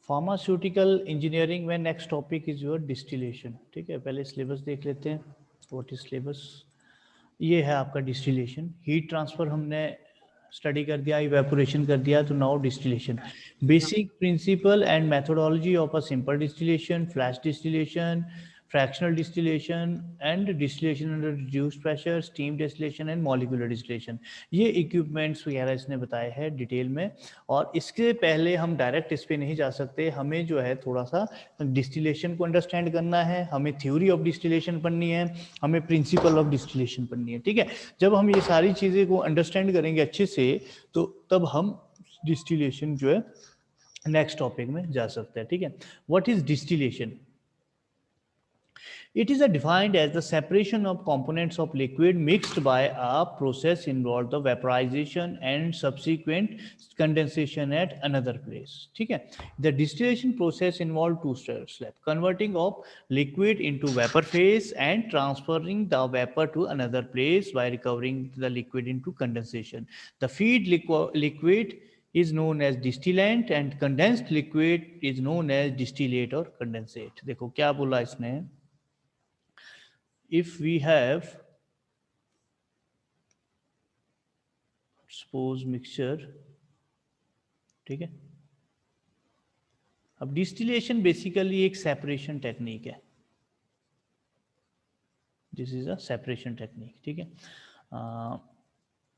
Pharmaceutical engineering में next topic is your distillation. ठीक है, पहले सिलेबस देख लेते हैं। What is syllabus? ये है आपका डिस्टिलेशन। हीट ट्रांसफर हमने स्टडी कर दिया, इवेपोरेशन कर दिया, तो now distillation. Basic principle and methodology of a simple distillation, flash distillation, fractional distillation and distillation under reduced pressure, steam distillation and molecular distillation. ये इक्विपमेंट्स वगैरह इसने बताए हैं डिटेल में। और इसके पहले हम डायरेक्ट इस पे नहीं जा सकते, हमें जो है थोड़ा सा डिस्टिलेशन को अंडरस्टैंड करना है, हमें थ्योरी ऑफ डिस्टिलेशन पढ़नी है, हमें प्रिंसिपल ऑफ डिस्टिलेशन पढ़नी है। ठीक है, जब हम ये सारी चीज़ें को अंडरस्टैंड करेंगे अच्छे से, तो तब हम डिस्टिलेशन जो है नेक्स्ट टॉपिक में जा सकते हैं। ठीक है, what is distillation? It is defined as the separation of components of liquid mixed by a process involved the vaporization and subsequent condensation at another place. ठीक है, the distillation process involved two steps: converting of liquid into vapor phase and transferring the vapor to another place by recovering the liquid into condensation. The feed liquid is known as distillant and condensed liquid is known as distillate or condensate. देखो क्या बोला इसने, if we have suppose mixture, ठीक है, अब distillation basically एक separation technique है। This is a separation technique. ठीक है,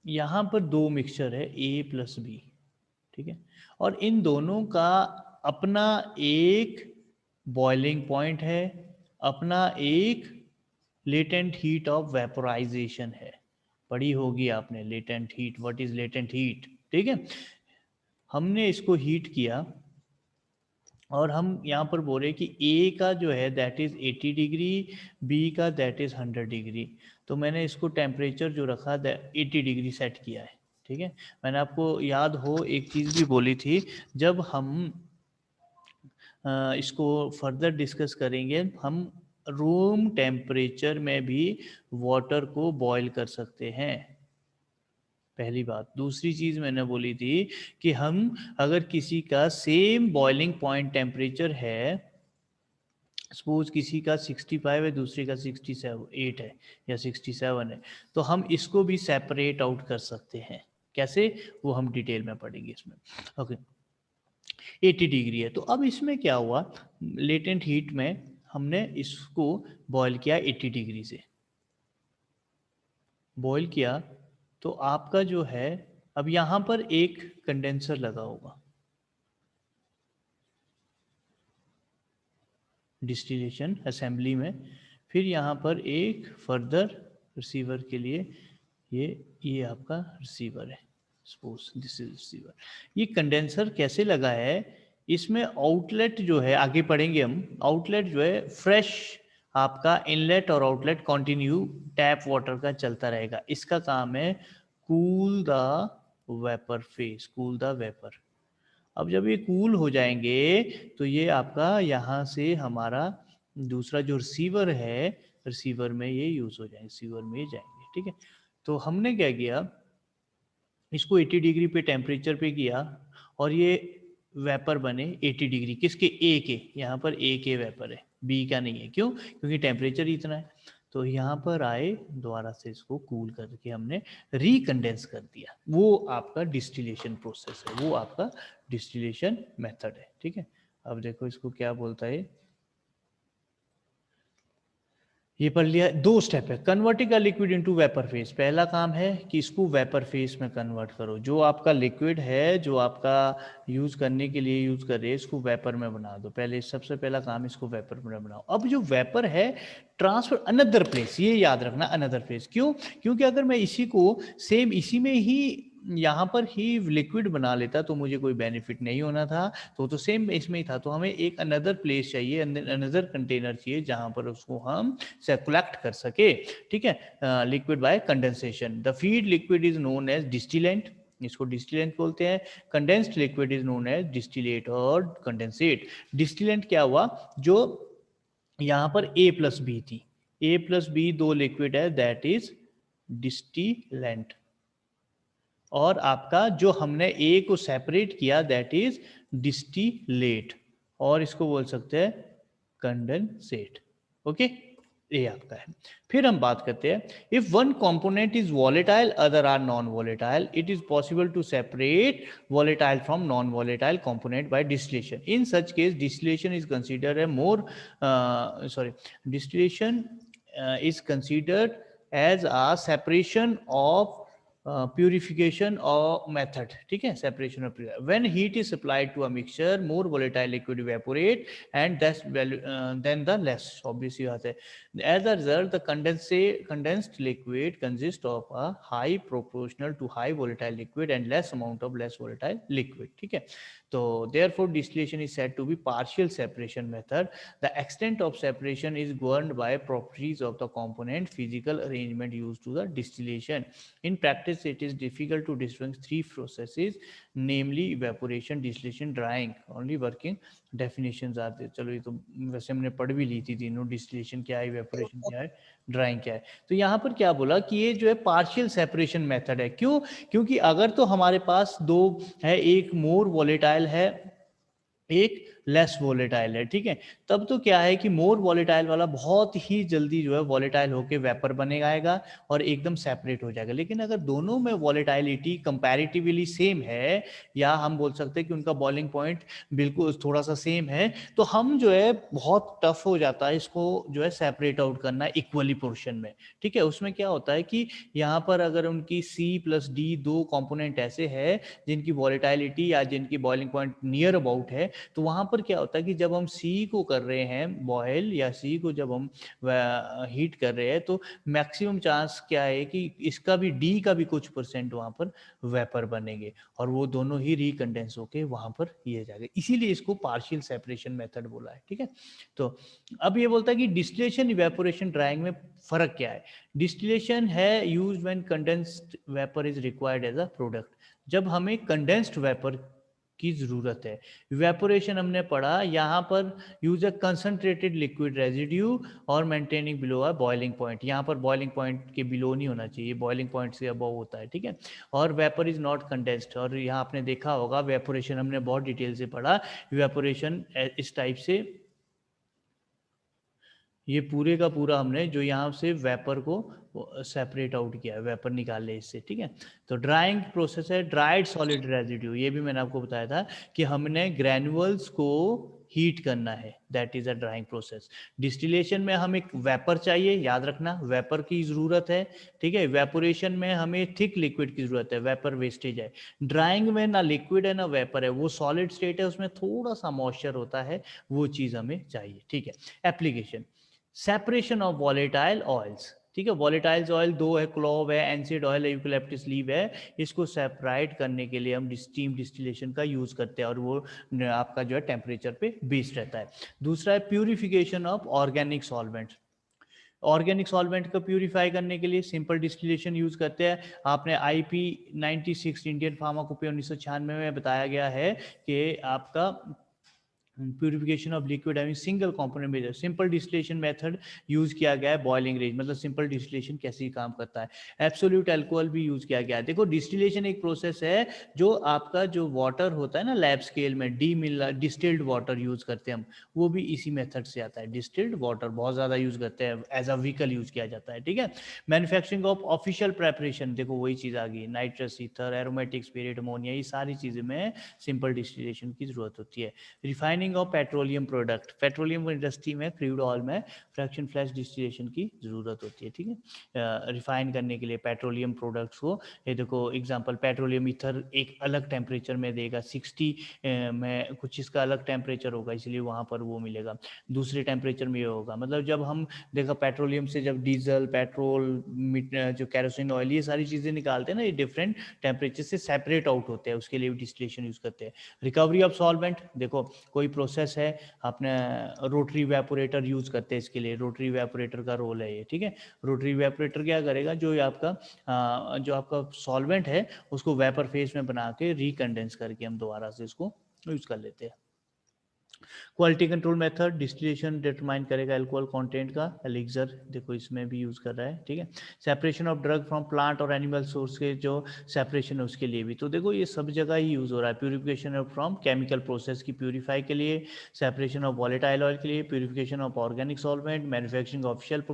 यहाँ पर दो मिक्सचर है ए प्लस बी। ठीक है, और इन दोनों का अपना एक बॉइलिंग पॉइंट है, अपना एक लेटेंट हीट ऑफ वेपोराइजेशन है। पढ़ी होगी आपने latent heat. What is latent heat? ठीक है, हमने इसको हीट किया और हम यहाँ पर बोल रहे कि ए का जो है दैट इज 80 डिग्री, बी का दैट इज 100 डिग्री। तो मैंने इसको टेम्परेचर जो रखा 80 डिग्री सेट किया है। ठीक है, मैंने आपको याद हो एक चीज़ भी बोली थी, जब हम इसको फर्दर डिस्कस करेंगे, हम रूम टेम्परेचर में भी वाटर को बॉयल कर सकते हैं, पहली बात। दूसरी चीज़ मैंने बोली थी कि हम अगर किसी का सेम बॉइलिंग पॉइंट टेम्परेचर है, सपोज किसी का 65 है, दूसरे का 68 है या 67 है, तो हम इसको भी सेपरेट आउट कर सकते हैं। कैसे, वो हम डिटेल में पढ़ेंगे इसमें। ओके, 80 डिग्री है, तो अब इसमें क्या हुआ, लेटेंट हीट में हमने इसको बॉयल किया 80 डिग्री से, बॉयल किया, तो आपका जो है अब यहाँ पर एक कंडेंसर लगा होगा डिस्टिलेशन असेंबली में, फिर यहाँ पर एक फर्दर रिसीवर के लिए ये आपका रिसीवर है, सपोज दिस इज रिसीवर। ये कंडेंसर कैसे लगा है, इसमें आउटलेट जो है, आगे पढ़ेंगे हम, आउटलेट जो है फ्रेश आपका इनलेट और आउटलेट कंटिन्यू टैप वाटर का चलता रहेगा। इसका काम है cool the vapour face, cool the vapour. अब जब ये कूल हो जाएंगे तो ये आपका यहाँ से हमारा दूसरा जो रिसीवर है, रिसीवर में ये यूज हो जाएंगे, रिसीवर में जाएंगे। ठीक है, तो हमने क्या किया, इसको 80 डिग्री पे टेम्परेचर पे किया और ये वेपर बने 80 डिग्री, किसके, ए के। यहाँ पर ए के वेपर है, बी का नहीं है। क्यों? क्योंकि टेम्परेचर इतना है। तो यहाँ पर आए, दोबारा से इसको कूल करके हमने रिकंडेंस कर दिया। वो आपका डिस्टिलेशन प्रोसेस है, वो आपका डिस्टिलेशन मेथड है। ठीक है, अब देखो इसको क्या बोलता है, ये पढ़ लिया। दो स्टेप है, converting a liquid into vapour phase. पहला काम है कि इसको वेपर फेज में कन्वर्ट करो, जो आपका लिक्विड है, जो आपका यूज करने के लिए यूज कर रहे हैं, इसको वेपर में बना दो। पहले सबसे पहला काम इसको वेपर में बनाओ। अब जो वेपर है ट्रांसफर अनदर प्लेस, ये याद रखना, अनदर प्लेस। क्यों? क्योंकि अगर मैं इसी को सेम इसी में ही यहाँ पर ही लिक्विड बना लेता तो मुझे कोई बेनिफिट नहीं होना था। तो सेम इसमें ही था, तो हमें एक अनदर प्लेस चाहिए, अनदर कंटेनर चाहिए जहाँ पर उसको हम कलेक्ट कर सके। ठीक है, liquid by condensation. The feed liquid is known as distillant, इसको डिस्टिलेंट बोलते हैं। Condensed liquid is known as distillate और कंडेंसेट। डिस्टिलेंट क्या हुआ, जो यहाँ पर ए प्लस बी थी, ए प्लस बी दो लिक्विड है, दैट इज डिस्टिलेंट। और आपका जो हमने ए को सेपरेट किया दैट इज डिस्टिलेट। और इसको बोल सकते हैं कंडेंसेट। ओके, ये आपका है। फिर हम बात करते हैं, if one component is volatile other are non volatile, it is possible to separate volatile from non-volatile component by distillation. In such case, distillation is considered a more distillation is considered as a separation of purification or method. ठीक है, separation of when heat is applied to a mixture, more volatile liquid evaporate and that's then the less obviously बात है. As a result, the condensed liquid consists of a high proportional to high volatile liquid and less amount of less volatile liquid. ठीक है, तो therefore distillation is said to be partial separation method. The extent of separation is governed by properties of the component physical arrangement used to the distillation. In practice, it is difficult to distinguish three processes, namely evaporation, distillation, drying. Only working definitions are there. चलो ये तो वैसे हमने पढ़ भी ली थी तीनों, distillation क्या है, इवेपोरेशन क्या है, ड्राइंग क्या है. तो यहाँ पर क्या बोला कि ये जो है पार्शियल सेपरेशन मेथड है. क्यों? क्योंकि अगर तो हमारे पास दो है, एक मोर वॉलेटाइल है, एक लेस वॉलेटाइल है, ठीक है, तब तो क्या है कि मोर वॉलेटाइल वाला बहुत ही जल्दी जो है वॉलेटाइल होके वेपर बनेगा और एकदम सेपरेट हो जाएगा. लेकिन अगर दोनों में वॉलेटाइलिटी कंपैरेटिवली सेम है, या हम बोल सकते हैं कि उनका बॉइलिंग पॉइंट बिल्कुल थोड़ा सा सेम है, तो हम जो है बहुत टफ हो जाता है इसको जो है सेपरेट आउट करना इक्वली पोर्शन में. ठीक है, उसमें क्या होता है कि यहाँ पर अगर उनकी C+D दो कंपोनेंट ऐसे है जिनकी वॉलेटाइलिटी या जिनकी बॉइलिंग पॉइंट नियर अबाउट है, तो वहां पर क्या होता है कि जब हम सी को कर रहे हैं बॉयल, या सी को जब हम हीट कर रहे हैं, तो मैक्सिमम चांस क्या है कि इसका भी डी का भी कुछ परसेंट वहां पर वेपर बनेंगे और वो दोनों ही रिकंडेंस होके वहां पर ये जाएगा. इसीलिए इसको पार्शियल सेपरेशन मेथड बोला है. ठीक है, तो अब ये बोलता है कि डिस्टिलेशन, इवेपोरेशन, ड्राइंग में फर्क क्या है. डिस्टिलेशन है use when condensed vapour is required as a product, जब हमें कंडेंस्ड वेपर की जरूरत है. इवेपोरेशन हमने पढ़ा, यहाँ पर use a concentrated liquid residue और maintaining below a boiling point. यहाँ पर बॉइलिंग पॉइंट के बिलो नहीं होना चाहिए, बॉइलिंग पॉइंट से अबव होता है. ठीक है, और वेपर इज नॉट कंडेंस्ड. और यहाँ आपने देखा होगा वेपोरेशन हमने बहुत डिटेल से पढ़ा. इवेपोरेशन इस टाइप से, ये पूरे का पूरा हमने जो यहाँ से वेपर को सेपरेट आउट किया है, वेपर निकाले इससे. ठीक है, तो ड्राइंग प्रोसेस है ड्राइड सॉलिड रेजिड्यू. ये भी मैंने आपको बताया था कि हमने ग्रैनुअल्स को हीट करना है, that is a drawing process. Distillation में हमें वेपर चाहिए, याद रखना वेपर की जरूरत है. ठीक है, इवेपोरेशन में हमें थिक लिक्विड की जरूरत है, वेपर वेस्टेज है. ड्राइंग में ना लिक्विड है ना वेपर है, वो सॉलिड स्टेट है, उसमें थोड़ा सा मॉइस्चर होता है, वो चीज़ हमें चाहिए. ठीक है, application, separation of volatile oils. ठीक है, वॉलेटाइल्स ऑयल दो है, क्लोव है, एनसीड ऑयल है, यूकलिप्टस लीव है. इसको सेपरेट करने के लिए हम स्टीम डिस्टिलेशन का यूज करते हैं और वो आपका जो है टेम्परेचर पे बेस्ड रहता है. दूसरा है purification of organic solvents. Organic solvent को प्यूरिफाई करने के लिए सिंपल डिस्टिलेशन यूज करते हैं. आपने IP 96 इंडियन फार्माकोपी 1996 में बताया गया है कि आपका purification of liquid having single component method, simple distillation method use किया गया है. बॉइलिंग रेंज मतलब सिंपल डिस्टिलेशन कैसे काम करता है. एब्सोल्यूट अल्कोहल भी यूज किया गया है. देखो डिस्टिलेशन एक प्रोसेस है जो आपका जो वाटर होता है ना लैब स्केल में, डिस्टिल्ड वाटर यूज करते हैं हम, वो भी इसी मेथड से आता है. डिस्टिल्ड वाटर बहुत ज्यादा यूज करते हैं, एज अ व्हीकल यूज किया जाता है. ठीक है, मैन्युफैक्चरिंग ऑफ ऑफिशियल प्रेपरेशन, देखो वही चीज आ गई, nitrous, ether, aromatic spirit, ammonia, ये सारी चीजें में सिंपल डिस्टिलेशन की जरूरत होती है. Refining of petroleum product, petroleum industry में क्रूड ऑयल में फ्रैक्शन फ्लैश डिस्टिलेशन की जरूरत होती है. ठीक है, रिफाइन करने के लिए पेट्रोलियम प्रोडक्ट्स को. ये देखो एग्जांपल, पेट्रोलियम ईथर एक अलग टेम्परेचर में देगा, 60 में कुछ इसका अलग टेम्परेचर होगा, इसलिए वहाँ पर वो मिलेगा. दूसरे टेम्परेचर में ये होगा, मतलब जब हम देखा पेट्रोलियम से जब डीजल, पेट्रोल, जो कैरोसिन ऑयल, ये सारी चीज़ें निकालते हैं ना, ये डिफरेंट टेम्परेचर से सेपरेट आउट होते हैं, उसके लिए डिस्टिलेशन यूज करते हैं. रिकवरी ऑफ सॉल्वेंट, देखो कोई प्रोसेस है, आपने रोटरी वेपोरेटर यूज करते हैं इसके लिए, रोटरी वेपोरेटर का रोल है ये. ठीक है, रोटरी वेपोरेटर क्या करेगा, जो आपका सॉल्वेंट है उसको वेपर फेस में बना के रिकंडेंस करके हम दोबारा से इसको यूज कर लेते हैं. Quality control method distillation determine करेगा अल्कोहल कंटेंट का, एलिक्सर देखो इसमें भी यूज कर रहा है, ठीक है। Separation of drug from plant और एनिमल सोर्स के जो सेपरेशन है उसके लिए भी, तो देखो ये सब जगह ही यूज हो रहा है। Purification of from chemical process की प्यूरिफाई के लिए, सेपरेशन ऑफ वॉलेटाइल ऑयल के लिए, purification of organic solvent, manufacturing of shell product,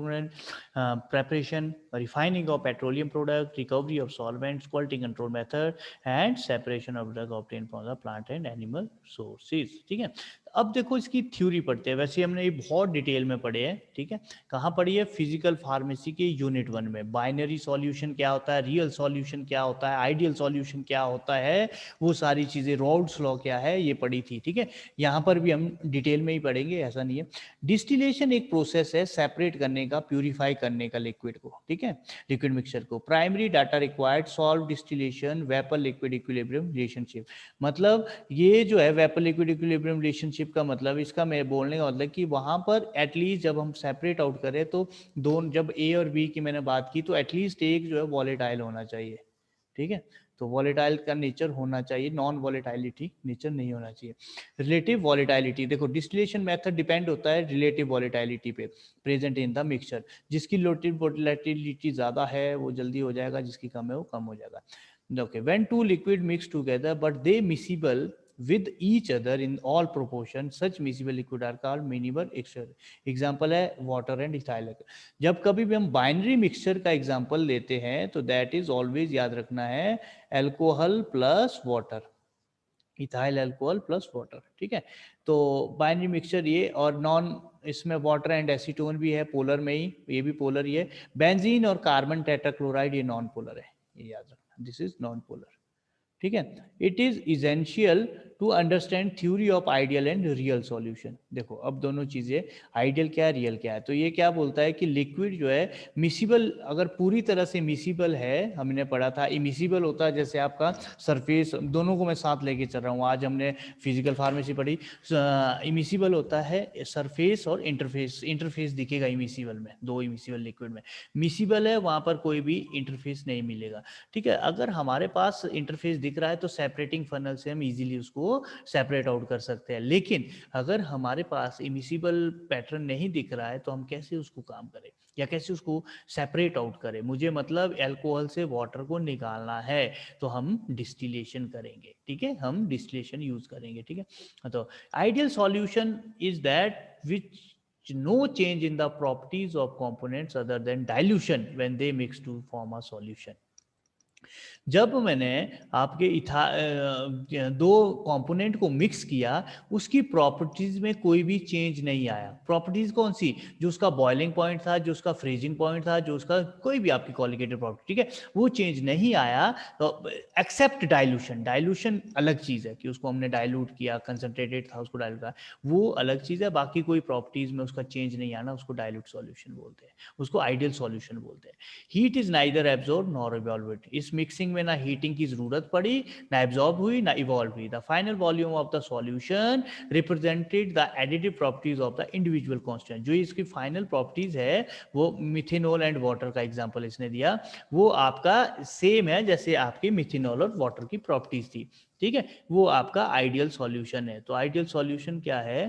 preparation, refining of petroleum product, recovery of solvents, quality control method and separation of drug obtained from the plant and animal sources, ठीक है। अब देखो इसकी theory पढ़ते हैं, वैसे हमने ये बहुत डिटेल में पढ़े हैं, ठीक है। कहाँ पढ़ी है? फिजिकल फार्मेसी के यूनिट 1 में। बाइनरी सॉल्यूशन क्या होता है, रियल सॉल्यूशन क्या होता है, आइडियल सॉल्यूशन क्या होता है, वो सारी चीज़ें, राउल्ट्स लॉ क्या है, ये पढ़ी थी, ठीक है। यहाँ पर भी हम डिटेल में ही पढ़ेंगे, ऐसा नहीं है। डिस्टिलेशन एक प्रोसेस है सेपरेट करने का, प्यूरिफाई करने का लिक्विड को, ठीक है, लिक्विड मिक्सचर को। Primary data required solve distillation vapour liquid equilibrium relationship, मतलब ये जो है वेपर लिक्विड इक्विलिब्रियम रिलेशनशिप का मतलब, इसका मैं बोलने का मतलब कि वहां पर एटलीस्ट जब हम सेपरेट आउट करें तो दोनों, जब ए और बी की मैंने बात की, तो एटलीस्ट एक जो है वॉलेटाइल होना चाहिए, ठीक है। तो वॉलेटाइल का नेचर होना चाहिए, नॉन वॉलेटाइलिटी नेचर नहीं होना चाहिए। रिलेटिव वॉलेटाइलिटी, देखो डिस्टिलेशन मेथड डिपेंड होता है रिलेटिव वॉलेटाइलिटी पे प्रेजेंट इन द मिक्सचर। जिसकी रिलेटिव वॉलेटिलिटी ज़्यादा है वो जल्दी हो जाएगा, जिसकी कम है वो कम हो जाएगा। Okay, when two liquid mix together but they miscible with each other in all proportion, such miscible liquid are called minimal mixture. Example है वाटर एंड इथाइल। जब कभी भी हम बाइनरी मिक्सचर का एग्जाम्पल लेते हैं तो दैट इज ऑलवेज याद रखना है alcohol plus water, ethyl alcohol plus water, ठीक है। तो बाइनरी मिक्सचर ये, और नॉन, इसमें वाटर एंड एसीटोन भी है पोलर में ही, ये भी पोलर ही है। बेंजीन और कार्बन टेट्राक्लोराइड ये नॉन पोलर है, ये याद रखना, दिस इज नॉन पोलर, ठीक है। It is essential to understand theory of ideal and real solution. देखो अब दोनों चीजें, आइडियल क्या है, रियल क्या है, तो ये क्या बोलता है कि लिक्विड जो है मिसिबल, अगर पूरी तरह से मिसिबल है, हमने पढ़ा था इमिसिबल होता है जैसे आपका सरफेस, दोनों को मैं साथ लेके चल रहा हूँ, आज हमने फिजिकल फार्मेसी पढ़ी। इमिसिबल होता है सरफेस और इंटरफेस, इंटरफेस दिखेगा इमिसिबल में, दो इमिसिबल लिक्विड में। मिसिबल है वहां पर कोई भी इंटरफेस नहीं मिलेगा, ठीक है। अगर हमारे पास इंटरफेस दिख रहा है तो सेपरेटिंग फनल से हम इजीली उसको सेपरेट आउट कर सकते हैं, लेकिन अगर हमारे पास इमिसिबल पैटर्न नहीं दिख रहा है तो हम कैसे उसको काम करें या कैसे उसको सेपरेट आउट करें? मुझे मतलब अल्कोहल से वाटर को निकालना है तो हम डिस्टिलेशन करेंगे, ठीक है, हम डिस्टिलेशन यूज करेंगे, ठीक है। तो ideal solution is that which no change in the properties of components other than dilution when they mix to form a solution. जब मैंने आपके दो कंपोनेंट को मिक्स किया, उसकी प्रॉपर्टीज में कोई भी चेंज नहीं आया। प्रॉपर्टीज कौन सी? जो उसका बॉइलिंग पॉइंट था, जो उसका फ्रीजिंग पॉइंट था, जो उसका कोई भी आपकी क्वालिटेटिव प्रॉपर्टी, ठीक है, वो चेंज नहीं आया। तो एक्सेप्ट डाइल्यूशन, डाइल्यूशन अलग चीज है कि उसको हमने डाइल्यूट किया, कंसंट्रेटेड था उसको डाइल्यूट किया, वो अलग चीज है। बाकी कोई प्रॉपर्टीज में उसका चेंज नहीं आना, उसको डाइल्यूट सॉल्यूशन बोलते हैं, उसको आइडियल सॉल्यूशन बोलते हैं। Heat is neither absorb nor evolved, इस मिक्सिंग में ना हीटिंग की जरूरत पड़ी, ना एब्जॉर्ब हुई, ना इवॉल्व हुई। The final volume of the solution represented the additive properties of the individual constant. जो इसकी फाइनल प्रॉपर्टीज है वो मिथेनॉल एंड वाटर का एग्जांपल इसने दिया, वो आपका सेम है जैसे आपकी मिथेनॉल और वाटर की प्रॉपर्टीज थी, ठीक है। वो आपका आइडियल सॉल्यूशन है। तो आइडियल सॉल्यूशन क्या है?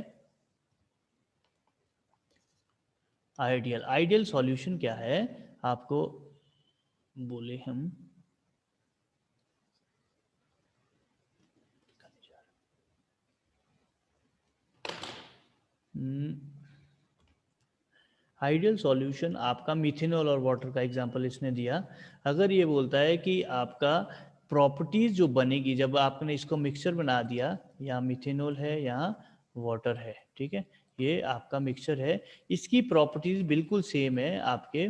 आइडियल, आइडियल सॉल्यूशन क्या है आपको बोले हम, आइडियल सॉल्यूशन आपका मिथेनॉल और वाटर का एग्जांपल इसने दिया। अगर ये बोलता है कि आपका प्रॉपर्टीज जो बनेगी जब आपने इसको मिक्सचर बना दिया, यहाँ मिथेनॉल है, यहाँ वाटर है, ठीक है, ये आपका मिक्सचर है, इसकी प्रॉपर्टीज बिल्कुल सेम है आपके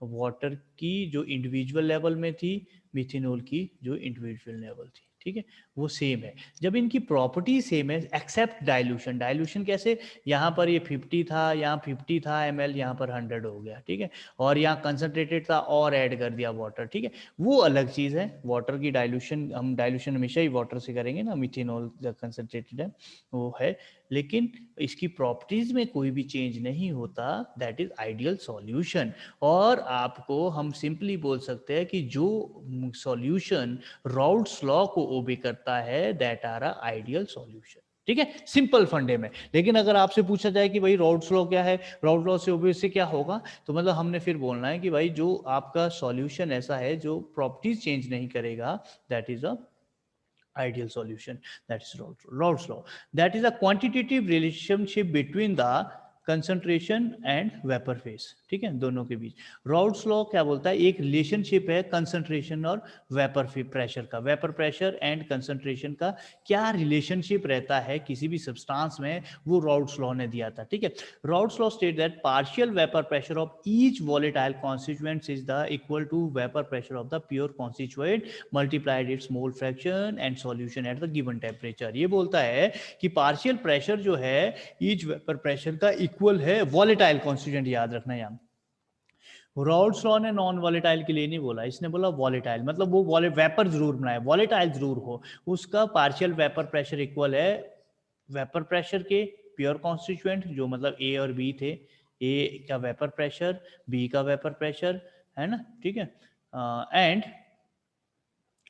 वाटर की जो इंडिविजुअल लेवल में थी, मिथेनॉल की जो इंडिविजुअल लेवल थी, ठीक है, वो सेम है। जब इनकी प्रॉपर्टी सेम है एक्सेप्ट डाइल्यूशन, डाइल्यूशन कैसे? यहाँ पर ये 50 था, यहाँ 50 था ml, यहाँ पर 100 हो गया, ठीक है, और यहाँ कंसनट्रेटेड था और ऐड कर दिया वाटर, ठीक है, वो अलग चीज़ है। वाटर की डाइल्यूशन, हम डाइल्यूशन हमेशा ही वाटर से करेंगे ना, मिथेनॉल जब कंसनट्रेटेड है वो है, लेकिन इसकी प्रॉपर्टीज में कोई भी चेंज नहीं होता, दैट इज आइडियल सॉल्यूशन। और आपको हम सिंपली बोल सकते हैं कि जो सॉल्यूशन राउल्ट्स लॉ को ओबे करता है that are a ideal solution, ठीक है, सिंपल फंडे में। लेकिन अगर आपसे पूछा जाए कि भाई रॉड्स लॉ क्या है, रॉड लॉ से ऑब्वियसली क्या होगा, तो मतलब हमने फिर बोलना है कि भाई जो आपका सॉल्यूशन ऐसा है जो प्रॉपर्टीज चेंज नहीं करेगा, that is a ideal solution, that is Raoult's law. That is a quantitative relationship between the concentration and vapour face, ठीक है, दोनों के बीच। राउट्स लॉ क्या बोलता है, एक रिलेशनशिप है कंसंट्रेशन और वेपर प्रेशर का, वेपर प्रेशर एंड कंसंट्रेशन का क्या रिलेशनशिप रहता है किसी भी सब्सटेंस में, वो राउट्स लॉ ने दिया था, ठीक है। Raoult's law state that partial vapour pressure of each volatile constituent is the equal to vapour pressure of the pure constituent multiplied its mole fraction and solution at the given temperature. ये बोलता है कि partial pressure जो है each vapour pressure का equal है volatile constituent, याद रखना यहाँ। राउट्स लॉ ने नॉन वॉलेटाइल के लिए नहीं बोला, इसने बोला वॉलेटाइल, मतलब वो वेपर जरूर बनाए, वॉलेटाइल जरूर हो, उसका पार्शियल वेपर प्रेशर इक्वल है वेपर प्रेशर के प्योर कॉन्स्टिट्यूएंट, जो मतलब ए और बी थे, ए का वेपर प्रेशर, बी का वेपर प्रेशर, है ना, ठीक है, and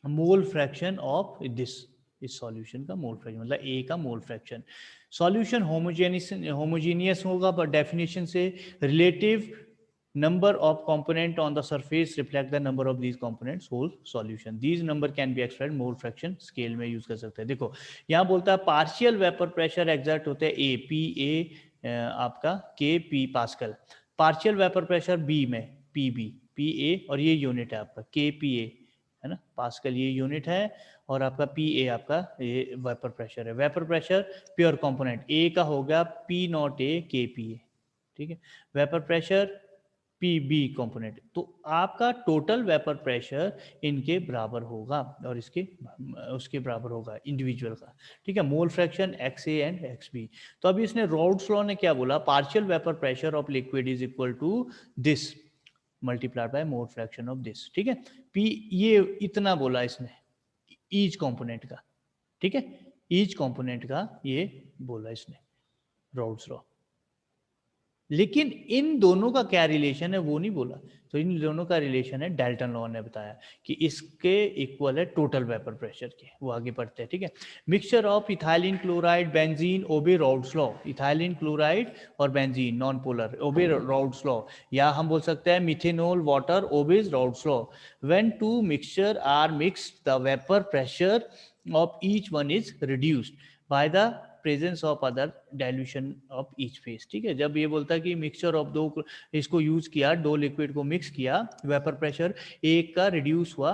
mole fraction of this, इस सॉल्यूशन का मोल फ्रैक्शन, मतलब ए का मोल फ्रैक्शन। सॉल्यूशन होमोजेनियस होगा पर डेफिनेशन से, relative number of component on the surface reflect the number of these components whole solution, these number can be expressed mole fraction scale में use कर सकते हैं। देखो यहाँ बोलता है पार्शियल वेपर प्रेशर एग्जर्ट होते हैं ए पी ए आपका K P pascal, partial vapour pressure B में पी बी पी ए, और ये यूनिट है आपका के पी ए, है ना, पास्कल ये यूनिट है, और आपका पी ए आपका ये वेपर प्रेशर है। वेपर प्रेशर प्योर कंपोनेंट ए का हो गया पी नॉट ए के पी ए, ठीक है, vapour pressure P B component, तो आपका टोटल वेपर प्रेशर इनके बराबर होगा और इसके उसके बराबर होगा इंडिविजुअल का, ठीक है, mole fraction X A and X B. तो अभी इसने राउट्स लॉ ने क्या बोला, partial vapour pressure of liquid is equal to this multiplied by mole fraction of this, ठीक है, पी ये इतना बोला इसने ईच कंपोनेंट का, ठीक है, ईच कंपोनेंट का ये बोला इसने राउट्स लॉ। लेकिन इन दोनों का क्या रिलेशन है वो नहीं बोला, तो इन दोनों का रिलेशन है डाल्टन लॉ ने बताया कि इसके इक्वल है टोटल वेपर प्रेशर के। वो आगे पढ़ते हैं, ठीक है, mixture of ethylene chloride benzene obey Raoult's law, ethylene chloride और benzene non polar obey Raoult's law, या हम बोल सकते हैं methanol water obeys Raoult's law. When two mixture are mixed the vapour pressure of each one is reduced by the presence of other dilution of each phase, ठीक है, जब ये बोलता है कि मिक्सचर ऑफ दो, इसको यूज किया, दो लिक्विड को मिक्स किया, वेपर प्रेशर एक का रिड्यूस हुआ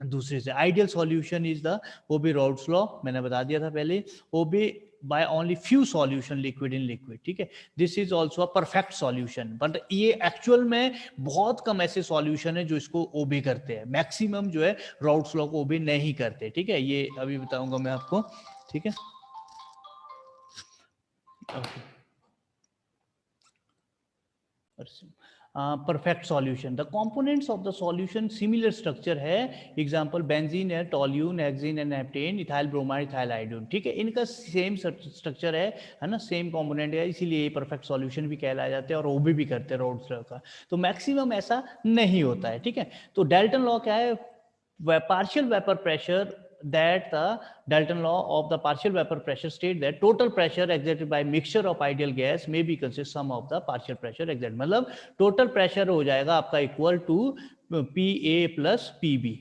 दूसरे से। Ideal solution is the obey Raoult's law, मैंने बता दिया था पहले, ओबे by only few solution liquid in liquid, ठीक है, this is also a perfect solution, but ये एक्चुअल में बहुत कम ऐसे सॉल्यूशन है जो इसको ओबे करते हैं, मैक्सिमम जो है राउट्स लॉ को ओबे नहीं करते, ठीक है, ये अभी बताऊंगा मैं आपको, ठीक है। Perfect solution, the components of the solution similar structure है, एग्जांपल बेंजीन है, toluene, hexane and heptane, ethyl bromide, ethyl iodine, ठीक है, इनका सेम स्ट्रक्चर है ना, सेम कंपोनेंट है, इसीलिए ये परफेक्ट सॉल्यूशन भी कहलाए जाते हैं और ओबे भी करते हैं राउट्स लॉ का। तो मैक्सिमम ऐसा नहीं होता है, ठीक है। तो डाल्टन लॉ क्या है, partial vapour pressure, that the Dalton law of the partial vapor pressure state that total pressure exerted by mixture of ideal gas may be consist sum of the partial pressure exerted, मतलब total pressure हो जाएगा आपका equal to P A plus P B,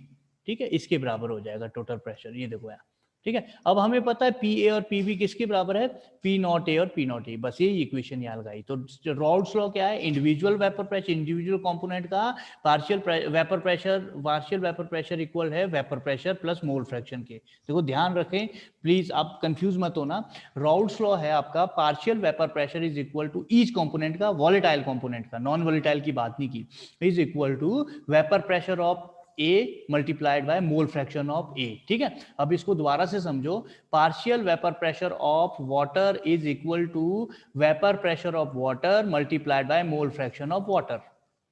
ठीक है, इसके बराबर हो जाएगा टोटल प्रेशर, ये देखो यहाँ, ठीक है। अब हमें पता है पी ए और पी बी किसके बराबर है, पी नॉट ए और पी नॉट ए, बस ये इक्वेशन यहाँ लगाई। तो राउट्स लॉ क्या है, individual vapour pressure, individual component का पार्शियल वेपर प्रेशर इक्वल है vapour pressure plus mole fraction के। देखो ध्यान रखें प्लीज, आप कंफ्यूज मत होना, राउट्स लॉ है आपका partial vapour pressure is equal to each component का, वॉलेटाइल कंपोनेंट का, नॉन वॉलेटाइल की बात नहीं की, is equal to vapour pressure of A multiplied by mole fraction of A, ठीक है। अब इसको दोबारा से समझो, partial vapour pressure of water is equal to vapour pressure of water multiplied by mole fraction of water,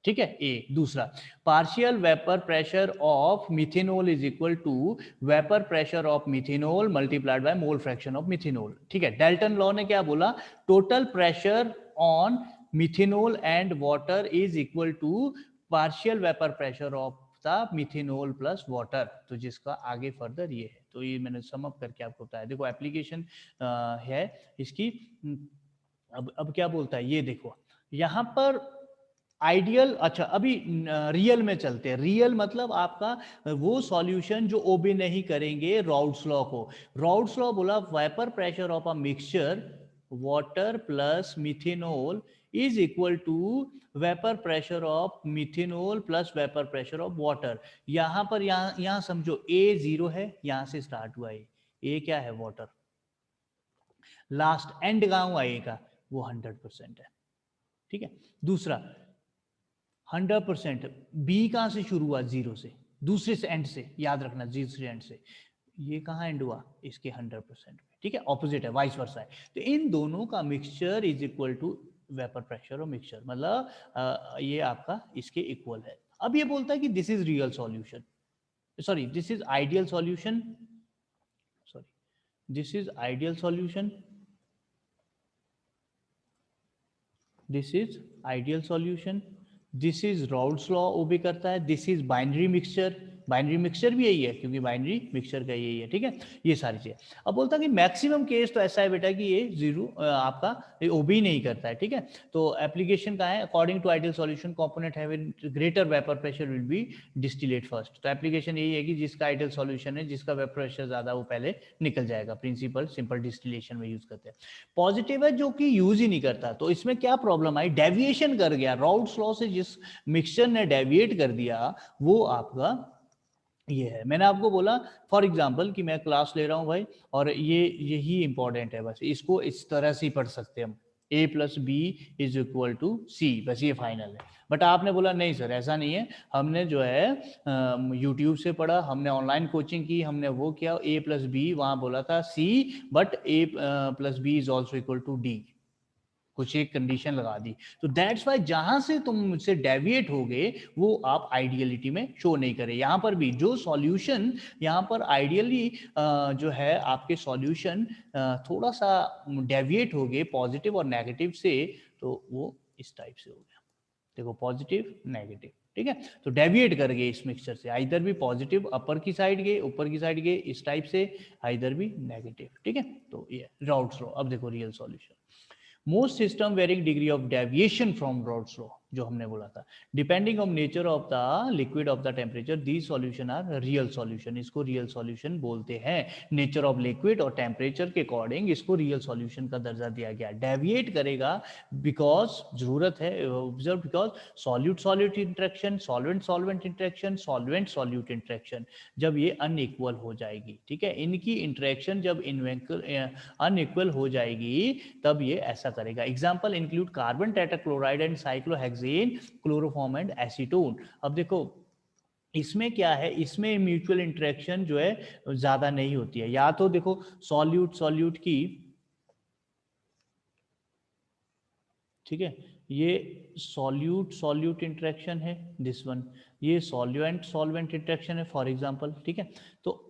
ठीक है, A. दूसरा, partial vapour pressure of methanol is equal to vapour pressure of methanol multiplied by mole fraction of methanol, ठीक है। Dalton law ने क्या बोला, total pressure on methanol and water is equal to partial vapour pressure of methanol plus water, तो जिसका आगे further ये है, तो ये मैंने सम अप करके आपको बताया। देखो एप्लीकेशन है इसकी। अब क्या बोलता है ये देखो, यहाँ पर आइडियल, अच्छा अभी रियल में चलते हैं। रियल मतलब आपका वो सॉल्यूशन जो ओबे नहीं करेंगे राउल्ट्स लॉ को। राउल्ट्स लॉ बोला vapour pressure of a mixture water plus methanol is equal to vapour pressure of methanol plus vapour pressure of water. यहां पर यहां समझो A 0 है, यहां से स्टार्ट हुआ है, A क्या है वाटर, लास्ट एंड गांव आएगा वो 100% है, ठीक है। दूसरा 100%, बी कहां से शुरू हुआ, 0 से, दूसरे से एंड से, याद रखना दूसरे एंड से। ये कहाँ एंड हुआ, इसके 100% में, ठीक है, ऑपोजिट है, वाइस वर्सा है। तो इन दोनों का mixture is equal to vapour pressure और मिक्सचर, मतलब ये आपका इसके इक्वल है। अब ये बोलता है कि this is real solution, sorry this is ideal solution, sorry this is ideal solution, this is ideal solution, this is Raoult's law ओबे करता है, this is binary mixture, binary mixture भी यही है क्योंकि बाइनरी मिक्सचर का यही है, ठीक है, ये सारी चीजें। अब बोलता है कि मैक्सिमम केस तो ऐसा है बेटा कि ये जीरो आपका ओबे नहीं करता है, ठीक है। तो एप्लीकेशन का है, according to ideal solution component having greater vapour pressure will be distillate first. तो एप्लीकेशन यही है कि जिसका आइडियल सॉल्यूशन है, जिसका वेपर प्रेशर ज्यादा, वो पहले निकल जाएगा। प्रिंसिपल सिंपल डिस्टिलेशन में यूज करते हैं। पॉजिटिव है जो कि यूज ही नहीं करता, तो इसमें क्या प्रॉब्लम आई, डेविएशन कर गया राउल्ट्स लॉ से, जिस मिक्सचर ने डेविएट कर दिया वो आपका ये है। मैंने आपको बोला फॉर एग्जांपल कि मैं क्लास ले रहा हूं भाई, और यही इंपॉर्टेंट है, बस इसको इस तरह से ही पढ़ सकते हैं हम, a plus B is equal to C, बस ये फाइनल है। बट आपने बोला नहीं सर ऐसा नहीं है, हमने जो है यूट्यूब से पढ़ा, हमने ऑनलाइन कोचिंग की, हमने वो किया, a प्लस बी वहां बोला था c, but a plus B is also equal to D, कुछ एक कंडीशन लगा दी। तो दैट्स वाई जहां से तुम मुझसे डेविएट हो गए वो आप आइडियलिटी में शो नहीं करे। यहां पर भी जो सॉल्यूशन यहां पर आइडियली जो है आपके सॉल्यूशन थोड़ा सा डेविएट हो गए पॉजिटिव और नेगेटिव से, तो वो इस टाइप से हो गया, देखो पॉजिटिव नेगेटिव, ठीक है। तो डेविएट कर गए इस मिक्सचर से, आइदर भी पॉजिटिव अपर की साइड गए, ऊपर की साइड गए इस टाइप से, आइदर भी नेगेटिव, ठीक है। तो ये राउल्ट्स लॉ। अब देखो real solution, most system varying degree of deviation from Raoult's law, जो हमने बोला था, depending on nature of the liquid of the temperature these solution are real solution. इसको रियल सॉल्यूशन बोलते हैं। नेचर ऑफ लिक्विड और टेम्परेचर के according इसको रियल सॉल्यूशन का दर्जा दिया गया। डेविएट करेगा बिकॉज जरूरत है, observe because solute solute interaction, solvent solvent interaction, solvent solute interaction, जब ये अनइक्वल हो जाएगी, ठीक है, इनकी इंट्रैक्शन जब अनइक्वल हो जाएगी तब ये ऐसा करेगा। Example include carbon tetrachloride and cyclohexane, chloroform and acetone. अब देखो इसमें क्या है, इसमें म्यूचुअल इंटरेक्शन जो है ज्यादा नहीं होती है, या तो देखो सॉल्यूट सॉल्यूट की, ठीक है, ये सॉल्यूट सॉल्यूट इंटरेक्शन है, दिस वन, ये सॉल्वेंट सॉल्वेंट इंटरेक्शन है फॉर एग्जांपल, ठीक है। तो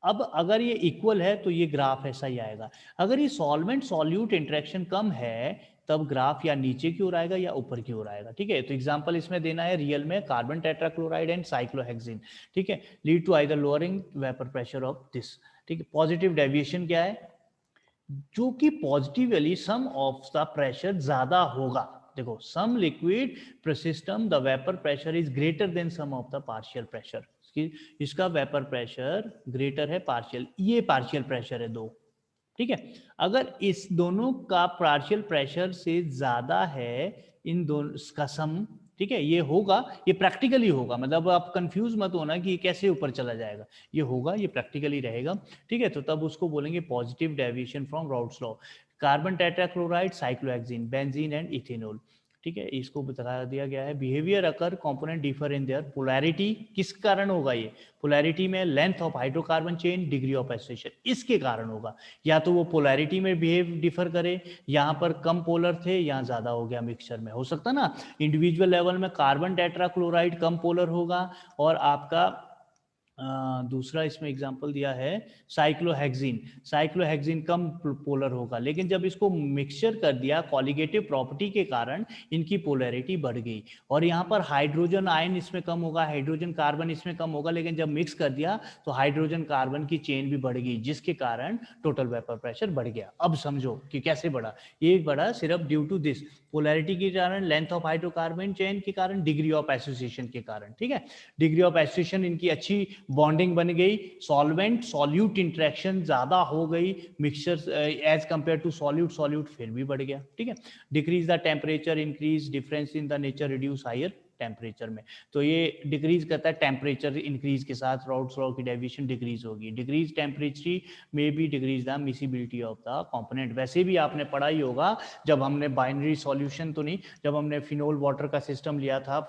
अब अगर ये इक्वल है तो ये ग्राफ ऐसा ही आएगा। अगर ये सॉल्वेंट सॉल्यूट इंटरेक्शन कम है तब ग्राफ या नीचे की ओर आएगा या ऊपर की ओर आएगा, ठीक है। तो एग्जांपल इसमें देना है रियल में कार्बन टेट्राक्लोराइड एंड साइक्लोहेक्सेन, ठीक है, lead to either lowering vapour pressure of this, ठीक है। पॉजिटिव डेविएशन क्या है, जो कि positively sum of the pressure ज्यादा होगा। देखो some liquid system the vapour pressure is greater than sum of the partial pressure, इसका वेपर प्रेशर ग्रेटर है पार्शियल, ये पार्शियल प्रेशर है दो, ठीक है। अगर इस दोनों का पार्शियल प्रेशर से ज्यादा है, इन दोनों का सम, ठीक है, ये होगा, ये प्रैक्टिकली होगा, मतलब आप कंफ्यूज मत होना कि ये कैसे ऊपर चला जाएगा, ये होगा, ये प्रैक्टिकली रहेगा, ठीक है। तो तब उसको बोलेंगे positive deviation from Raoult's law. Carbon tetrachloride, cyclohexane, benzene and ethanol, ठीक है, इसको बता दिया गया है। Behaviour occur component differ in their polarity, किस कारण होगा ये, पोलैरिटी में length of hydrocarbon chain, degree of association, इसके कारण होगा। या तो वो पोलैरिटी में बिहेव डिफर करे, यहाँ पर कम पोलर थे यहाँ ज्यादा हो गया मिक्सचर में, हो सकता ना। इंडिविजुअल लेवल में कार्बन टेट्राक्लोराइड कम पोलर होगा और आपका दूसरा इसमें एग्जांपल दिया है साइक्लोहेक्सिन। साइक्लोहेक्सिन कम पोलर होगा, लेकिन जब इसको मिक्सचर कर दिया कॉलिगेटिव प्रॉपर्टी के कारण इनकी पोलैरिटी बढ़ गई। और यहाँ पर हाइड्रोजन आयन इसमें कम होगा, हाइड्रोजन कार्बन इसमें कम होगा, लेकिन जब मिक्स कर दिया तो हाइड्रोजन कार्बन की चेन भी बढ़ गई, जिसके कारण टोटल वेपर प्रेशर बढ़ गया। अब समझो कि कैसे बढ़ा। ये बढ़ा सिर्फ ड्यू टू दिस पोलैरिटी के कारण, लेंथ ऑफ हाइड्रोकार्बन चेन के कारण, डिग्री ऑफ एसोसिएशन के कारण। ठीक है, डिग्री ऑफ एसोसिएशन इनकी अच्छी बॉन्डिंग बन गई, सॉल्वेंट सॉल्यूट इंटरेक्शन ज्यादा हो गई, mixture as compare to solute, solute फिर भी बढ़ गया। ठीक है, decrease the temperature, increase difference in the nature, reduce higher temperature में। तो ये डिक्रीज करता है टेम्परेचर इंक्रीज के साथ, राउल्ट्स लॉ की डेविएशन डिक्रीज होगी। डिक्रीज टेम्परेचर में भी decrease the miscibility of the component. वैसे भी आपने पढ़ा ही होगा, जब हमने बाइनरी सॉल्यूशन तो नहीं, जब हमने फिनोल वाटर का सिस्टम लिया था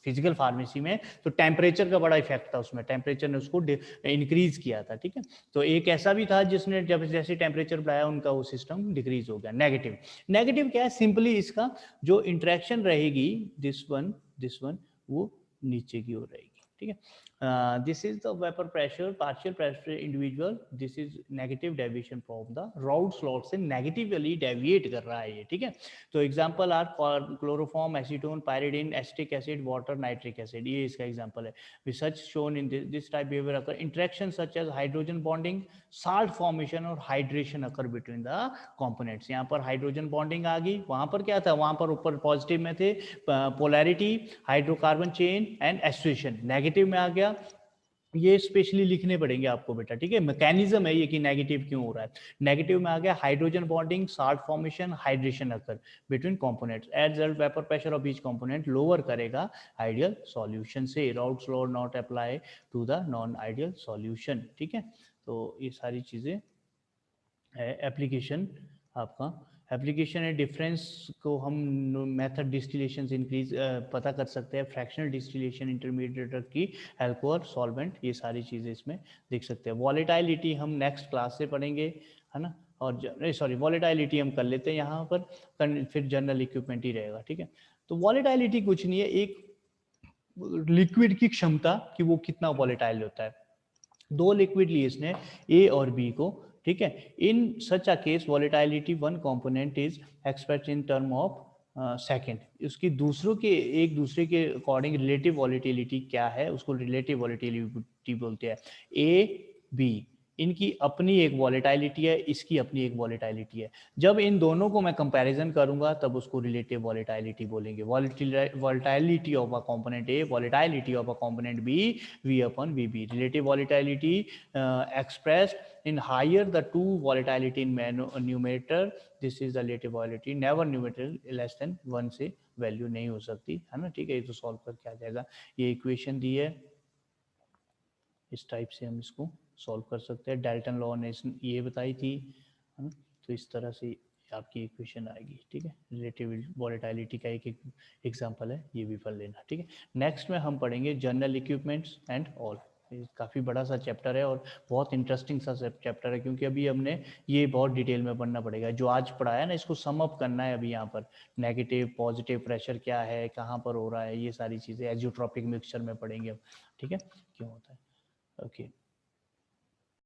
फिजिकल फार्मेसी में, तो टेम्परेचर का बड़ा इफेक्ट था उसमें, टेम्परेचर ने उसको इंक्रीज किया था। ठीक है, तो एक ऐसा भी था जिसने जब जैसे टेम्परेचर बढ़ाया उनका वो सिस्टम डिक्रीज हो गया। नेगेटिव, नेगेटिव क्या है, सिंपली इसका जो इंटरेक्शन रहेगी दिस वन वो नीचे की ओर रहेगी। ठीक है, this is the vapour pressure, partial pressure individual, this is negative deviation from the Raoult law से नेगेटिवली डेविएट कर रहा है ये। ठीक है, तो example are chloroform, acetone, pyridine, acetic acid, water, nitric acid, ये इसका एग्जांपल है। Research shown in this type behaviour occur interaction such as hydrogen bonding, salt formation और hydration occur between the components. यहाँ पर हाइड्रोजन बॉन्डिंग आ गई, वहां पर क्या था, वहां पर ऊपर पॉजिटिव में थे polarity, hydrocarbon chain and association, negative में आ गया। ये स्पेशली लिखने पड़ेंगे आपको बेटा। ठीक है, मैकेनिज्म है ये कि नेगेटिव क्यों हो रहा है। नेगेटिव में आ गया hydrogen bonding, salt formation, hydration occur between components, as result vapour pressure of each component lower करेगा आइडियल सॉल्यूशन से। Raoult's law not apply to the non ideal solution. ठीक है, तो ये सारी चीजें एप्लीकेशन आपका। एप्लीकेशन है डिफरेंस को हम मेथड डिस्टिलेशन से इंक्रीज पता कर सकते हैं, फ्रैक्शनल डिस्टिलेशन, इंटरमीडिएट की, अल्कोहल, सॉल्वेंट, ये सारी चीज़ें इसमें देख सकते हैं। वॉलेटाइलिटी हम नेक्स्ट क्लास से पढ़ेंगे, है ना। और सॉरी, वॉलेटाइलिटी हम कर लेते हैं यहाँ पर, फिर जनरल इक्विपमेंट ही रहेगा। ठीक है, तो वॉलेटाइलिटी कुछ नहीं है, एक लिक्विड की क्षमता कि वो कितना वॉलेटाइल होता है। दो लिक्विड लिए इसने, ए और बी को। ठीक है, in such a case volatility one component is expressed in term of second. उसकी दूसरों के एक दूसरे के अकॉर्डिंग रिलेटिव वॉलेटिलिटी क्या है, उसको रिलेटिव वॉलेटिलिटी बोलते हैं। ए बी इनकी अपनी एक वॉलेटिलिटी है, इसकी अपनी एक वॉलेटिलिटी है। जब इन दोनों को मैं कंपैरिजन करूंगा तब उसको रिलेटिव वॉलेटिलिटी बोलेंगे। Volatility of a component A, volatility of a component B, V upon VB. Relative volatility expressed in higher the two volatility in numerator. This is the relative volatility. Never numerator less than 1 से value नहीं हो सकती, है ना। ठीक है, ये तो सॉल्व करके आ जाएगा। ये इक्वेशन दी है, इस टाइप से हम इसको सॉल्व कर सकते हैं। डाल्टन लॉ ने ये बताई थी, है ना। तो इस तरह से आपकी इक्वेशन आएगी। ठीक है, रिलेटिव वॉलेटिलिटी का एक एग्जांपल है, ये भी पढ़ लेना। ठीक है, नेक्स्ट में हम पढ़ेंगे जनरल इक्विपमेंट्स एंड ऑल। काफ़ी बड़ा सा चैप्टर है और बहुत इंटरेस्टिंग सा चैप्टर है, क्योंकि अभी हमने ये बहुत डिटेल में पढ़ना पड़ेगा। जो आज पढ़ाया ना, इसको सम अप करना है अभी यहाँ पर। नेगेटिव पॉजिटिव प्रेशर क्या है, कहाँ पर हो रहा है, ये सारी चीज़ें एजियोट्रॉपिक मिक्सचर में पढ़ेंगे हम। ठीक है, क्यों होता है। ओके